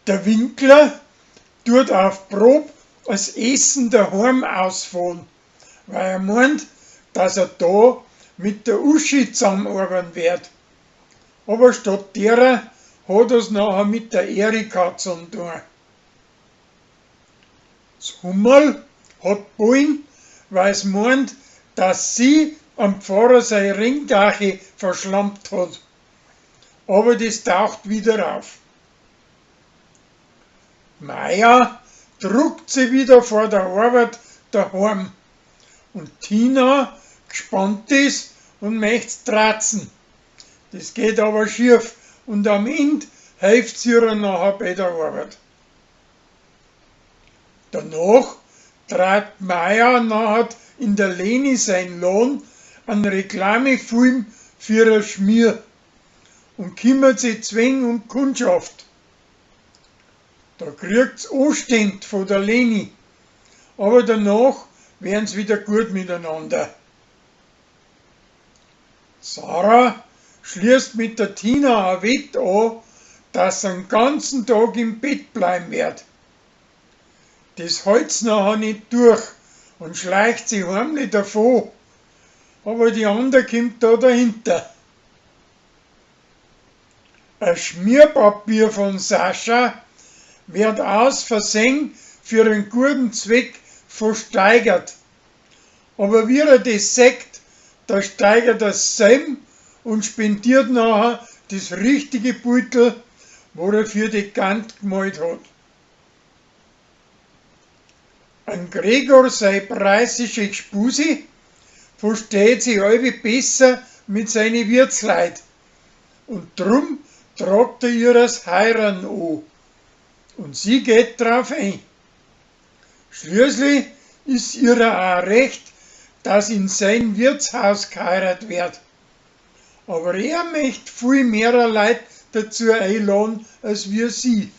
Der Winkler tut auf Prob das Essen daheim ausfahren, weil er meint, dass er da mit der Uschi zusammenarbeiten wird. Aber statt derer hat er es nachher mit der Erika zu tun. Das Hummerl hat Bullen, weil es meint, dass sie am Pfarrer seine Ringdache verschlampt hat. Aber das taucht wieder auf. Meier druckt sie wieder vor der Arbeit daheim und Tina gespannt ist und möcht's tratzen. Das geht aber schief und am Ende hilft sie ihr nachher bei der Arbeit. Danach treibt Meier nachher in der Leni sein Lohn einen Reklamefilm für ein Schmier und kümmert sich zwing um Kundschaft. Da kriegt's Anstand von der Leni, aber danach werden's wieder gut miteinander. Sarah schließt mit der Tina ein Wett an, dass sie den ganzen Tag im Bett bleiben wird. Das hält's nachher nicht durch und schleicht sich heimlich davon, aber die andere kommt da dahinter. Ein Schmierpapier von Sascha wird aus Versehen für einen guten Zweck versteigert. Aber wie er das sagt, da steigert er selber und spendiert nachher das richtige Beutel, wo er für die Kant gemalt hat. An Gregor sei preisische Gspusi versteht sich alle besser mit seinen Wirtsleut und drum tragt er ihr das Heiran an. Und sie geht drauf ein. Schließlich ist ihr auch recht, dass in sein Wirtshaus geheiratet wird. Aber er möchte viel mehr Leute dazu einladen als wir sie.